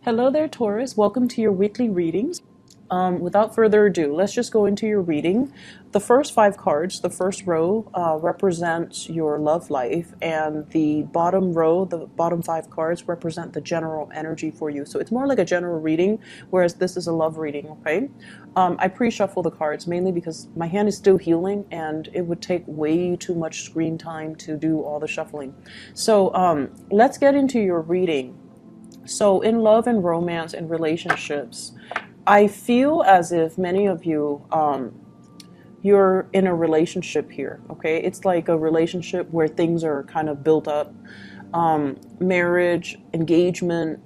Hello there, Taurus. Welcome to your weekly readings. Without further ado, let's just go into your reading. The first 5 cards, the first row represents your love life, and the bottom row, the bottom 5 cards, represent the general energy for you. So it's more like a general reading, whereas this is a love reading, okay? I pre-shuffle the cards mainly because my hand is still healing, and it would take way too much screen time to do all the shuffling. So let's get into your reading. So in love and romance and relationships, I feel as if many of you, you're in a relationship here, okay? It's like a relationship where things are kind of built up. Marriage, engagement,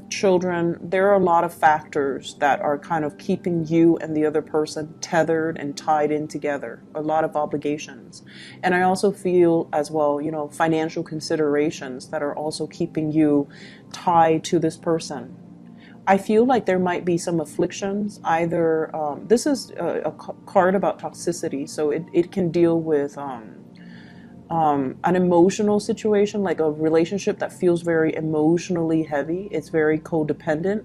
children, there are a lot of factors that are kind of keeping you and the other person tethered and tied in together, a lot of obligations. And I also feel as well, financial considerations that are also keeping you tied to this person. I feel like there might be some afflictions. Either this is a card about toxicity, so it can deal with an emotional situation, like a relationship that feels very emotionally heavy. It's very codependent.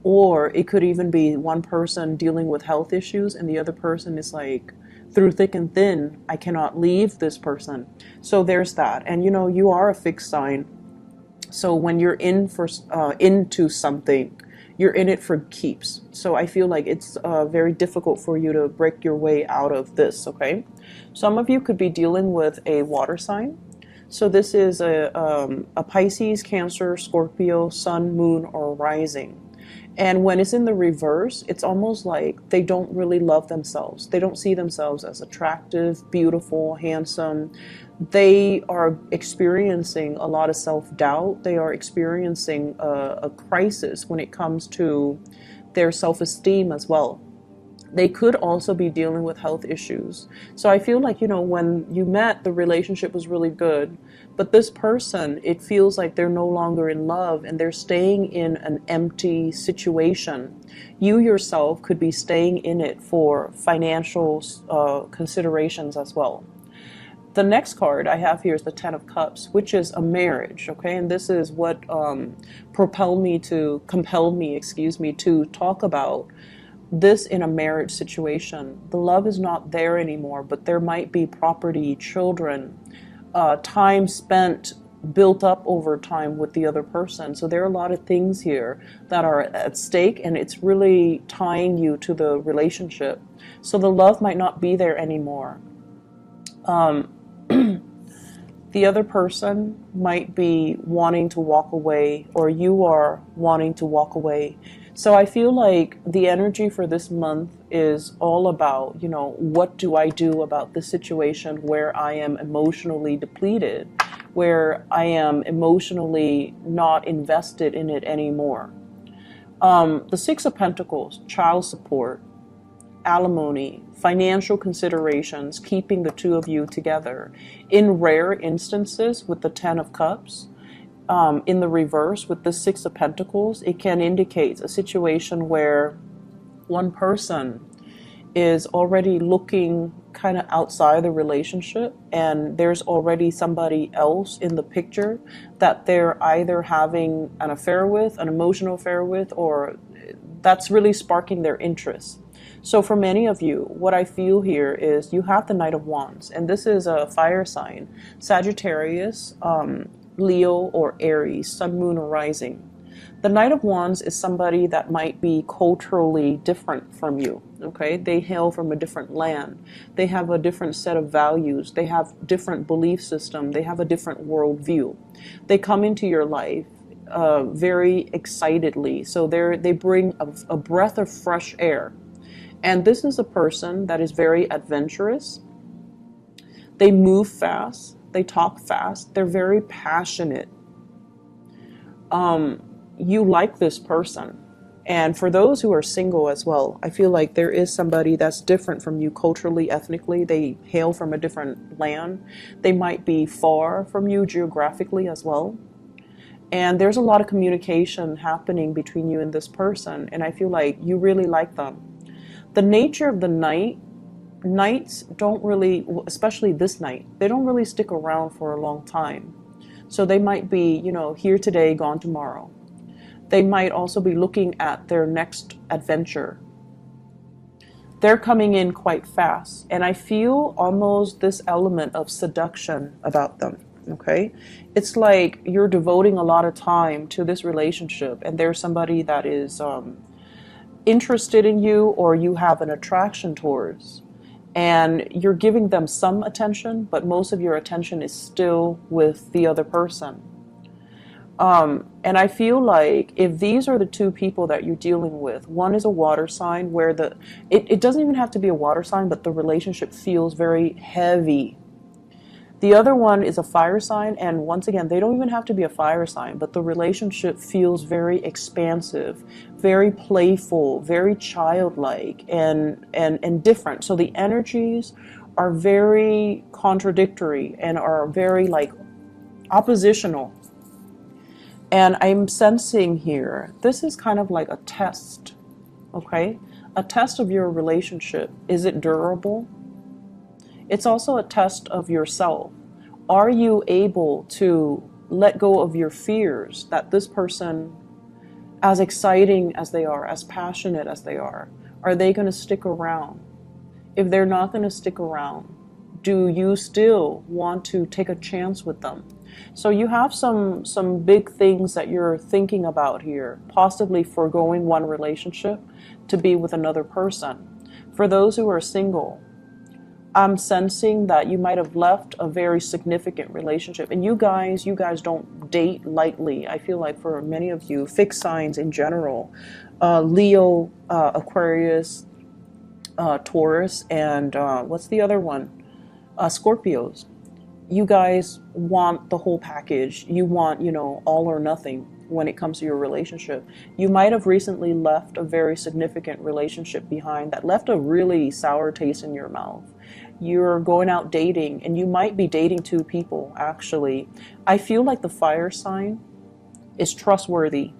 Or it could even be one person dealing with health issues and the other person is like, through thick and thin, I cannot leave this person. So there's that. And you are a fixed sign. So when you're into something, you're in it for keeps. So I feel like it's very difficult for you to break your way out of this, okay? Some of you could be dealing with a water sign. So this is a Pisces, Cancer, Scorpio, Sun, Moon, or Rising. And when it's in the reverse, it's almost like they don't really love themselves. They don't see themselves as attractive, beautiful, handsome. They are experiencing a lot of self-doubt. They are experiencing a crisis when it comes to their self-esteem as well. They could also be dealing with health issues. So I feel like, when you met, the relationship was really good. But this person, it feels like they're no longer in love and they're staying in an empty situation. You yourself could be staying in it for financial considerations as well. The next card I have here is the Ten of Cups, which is a marriage, okay? And this is what compelled me to talk about this in a marriage situation. The love is not there anymore, but there might be property, children, time spent built up over time with the other person. So there are a lot of things here that are at stake, and it's really tying you to the relationship. So the love might not be there anymore. The other person might be wanting to walk away, or you are wanting to walk away. So I feel like the energy for this month is all about, what do I do about this situation where I am emotionally depleted, where I am emotionally not invested in it anymore. The Six of Pentacles, child support, alimony, financial considerations, keeping the two of you together. In rare instances with the Ten of Cups, in the reverse with the Six of Pentacles, it can indicate a situation where one person is already looking kind of outside the relationship and there's already somebody else in the picture that they're either having an affair with, an emotional affair with, or that's really sparking their interest. So for many of you, what I feel here is you have the Knight of Wands, and this is a fire sign, Sagittarius, Leo, or Aries, Sun, Moon, or Rising. The Knight of Wands is somebody that might be culturally different from you, okay? They hail from a different land. They have a different set of values. They have different belief system. They have a different worldview. They come into your life very excitedly. So they bring a breath of fresh air. And this is a person that is very adventurous. They move fast. They talk fast. They're very passionate. You like this person. And for those who are single as well, I feel like there is somebody that's different from you culturally, ethnically. They hail from a different land. They might be far from you geographically as well. And there's a lot of communication happening between you and this person. And I feel like you really like them. The nature of the nights don't really, especially this night, they don't really stick around for a long time. So they might be, here today, gone tomorrow. They might also be looking at their next adventure. They're coming in quite fast, and I feel almost this element of seduction about them. Okay, it's like you're devoting a lot of time to this relationship, and there's somebody that is interested in you, or you have an attraction towards, and you're giving them some attention, but most of your attention is still with the other person. And I feel like if these are the two people that you're dealing with, one is a water sign where it doesn't even have to be a water sign, but the relationship feels very heavy. The other one is a fire sign, and once again, they don't even have to be a fire sign, but the relationship feels very expansive, very playful, very childlike, and different. So the energies are very contradictory and are very like oppositional. And I'm sensing here, this is kind of like a test, okay? A test of your relationship. Is it durable? It's also a test of yourself. Are you able to let go of your fears that this person, as exciting as they are, as passionate as they are they going to stick around? If they're not going to stick around, do you still want to take a chance with them? So you have some big things that you're thinking about here, possibly foregoing one relationship to be with another person. For those who are single, I'm sensing that you might have left a very significant relationship. And you guys don't date lightly. I feel like for many of you, fixed signs in general, Leo, Aquarius, Taurus, and what's the other one? Scorpios. You guys want the whole package. You want, all or nothing when it comes to your relationship. You might have recently left a very significant relationship behind that left a really sour taste in your mouth. You're going out dating, and you might be dating two people, actually. I feel like the fire sign is trustworthy.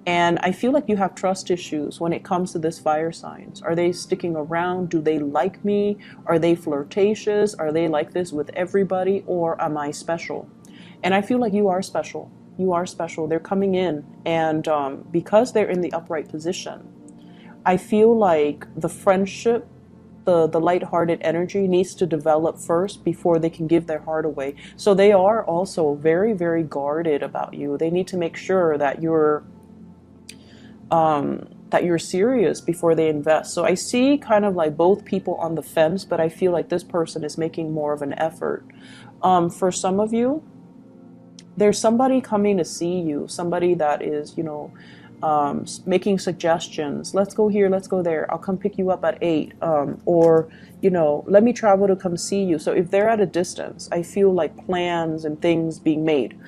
And I feel like you have trust issues when it comes to this fire signs. Are they sticking around? Do they like me? Are they flirtatious? Are they like this with everybody? Or am I special? And I feel like you are special. You are special. They're coming in. And because they're in the upright position, I feel like the friendship, the lighthearted energy needs to develop first before they can give their heart away. So they are also very, very guarded about you. They need to make sure that you're serious before they invest. So I see kind of like both people on the fence, but I feel like this person is making more of an effort. For some of you, there's somebody coming to see you, somebody that is, making suggestions. Let's go here, let's go there. I'll come pick you up at 8. Or, let me travel to come see you. So if they're at a distance, I feel like plans and things being made.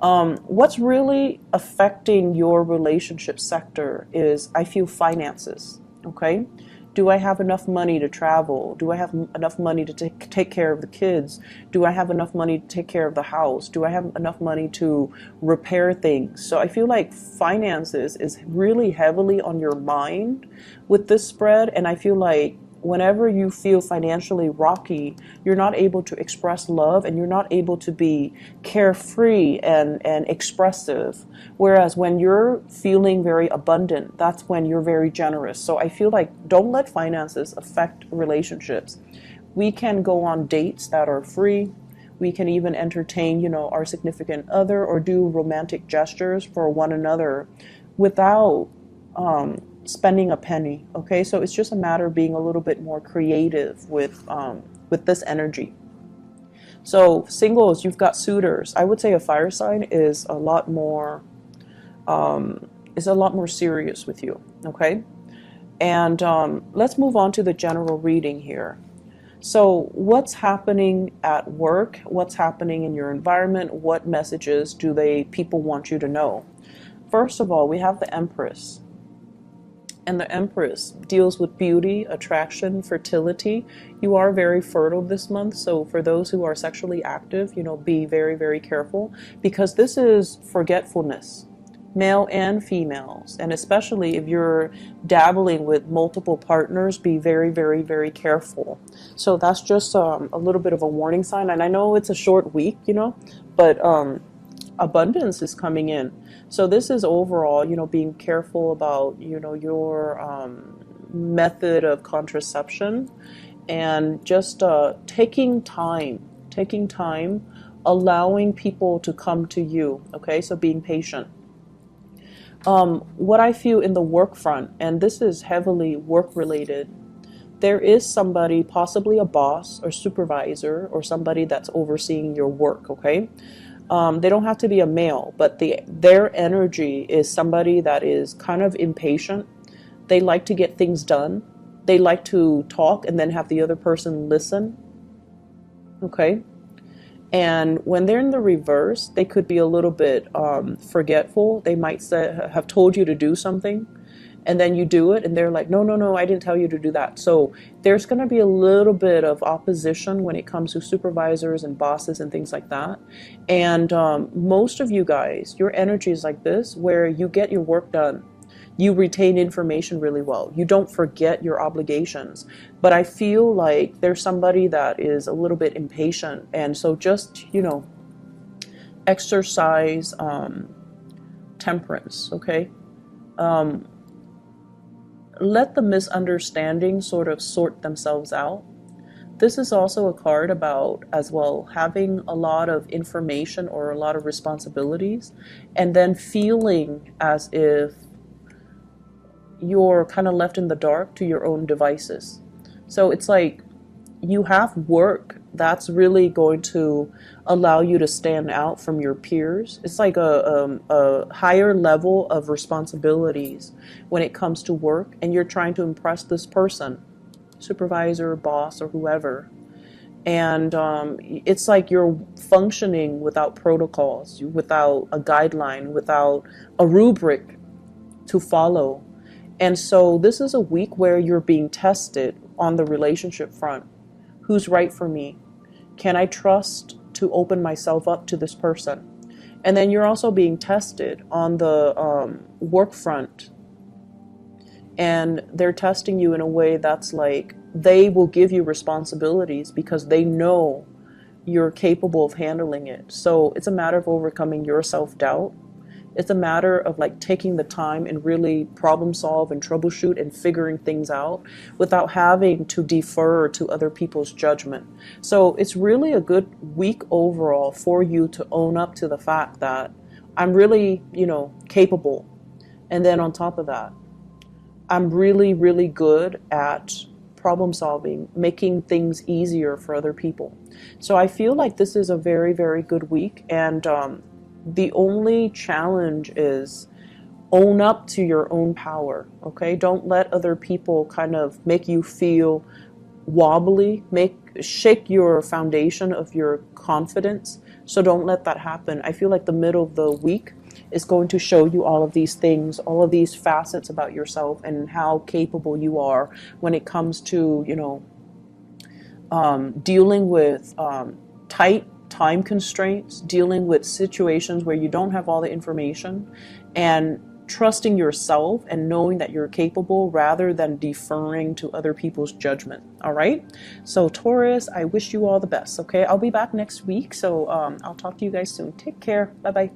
What's really affecting your relationship sector is, I feel, finances, okay? Do I have enough money to travel? Do I have enough money to take care of the kids? Do I have enough money to take care of the house? Do I have enough money to repair things? So I feel like finances is really heavily on your mind with this spread, and I feel like whenever you feel financially rocky, you're not able to express love, and you're not able to be carefree and expressive. Whereas when you're feeling very abundant, that's when you're very generous. So I feel like don't let finances affect relationships. We can go on dates that are free. We can even entertain, our significant other, or do romantic gestures for one another without spending a penny. Okay, so it's just a matter of being a little bit more creative with this energy. So singles, you've got suitors. I would say a fire sign is a lot more serious with you. Okay, and let's move on to the general reading here. So what's happening at work? What's happening in your environment? What messages do people want you to know? First of all, we have the Empress. And the Empress deals with beauty, attraction, fertility. You are very fertile this month, so for those who are sexually active, be very, very careful, because this is forgetfulness, male and females. And especially if you're dabbling with multiple partners, be very, very, very careful. So that's just a little bit of a warning sign. And I know it's a short week, but abundance is coming in. So this is overall, being careful about, your method of contraception, and just taking time, allowing people to come to you. Okay, so being patient. What I feel in the work front, and this is heavily work related, there is somebody, possibly a boss or supervisor or somebody that's overseeing your work. Okay, they don't have to be a male, but their energy is somebody that is kind of impatient. They like to get things done. They like to talk and then have the other person listen. Okay. And when they're in the reverse, they could be a little bit forgetful. They might have told you to do something, and then you do it, and they're like, no, no, no, I didn't tell you to do that. So there's going to be a little bit of opposition when it comes to supervisors and bosses and things like that. And most of you guys, your energy is like this, where you get your work done. You retain information really well. You don't forget your obligations. But I feel like there's somebody that is a little bit impatient. And so just, exercise temperance, okay? Let the misunderstandings sort of sort themselves out. This is also a card about, as well, having a lot of information or a lot of responsibilities, and then feeling as if you're kind of left in the dark to your own devices. So it's like you have work that's really going to allow you to stand out from your peers. It's like a higher level of responsibilities when it comes to work, and you're trying to impress this person, supervisor, boss, or whoever. And it's like you're functioning without protocols, without a guideline, without a rubric to follow. And so this is a week where you're being tested on the relationship front. Who's right for me? Can I trust to open myself up to this person? And then you're also being tested on the work front. And they're testing you in a way that's like, they will give you responsibilities because they know you're capable of handling it. So it's a matter of overcoming your self-doubt. It's a matter of like taking the time and really problem solve and troubleshoot and figuring things out without having to defer to other people's judgment. So it's really a good week overall for you to own up to the fact that I'm really, capable. And then on top of that, I'm really, really good at problem solving, making things easier for other people. So I feel like this is a very, very good week. And the only challenge is own up to your own power, okay? Don't let other people kind of make you feel wobbly, shake your foundation of your confidence. So don't let that happen. I feel like the middle of the week is going to show you all of these things, all of these facets about yourself and how capable you are when it comes to, dealing with tight time constraints, dealing with situations where you don't have all the information, and trusting yourself and knowing that you're capable rather than deferring to other people's judgment. All right. So Taurus, I wish you all the best. Okay. I'll be back next week. So I'll talk to you guys soon. Take care. Bye-bye.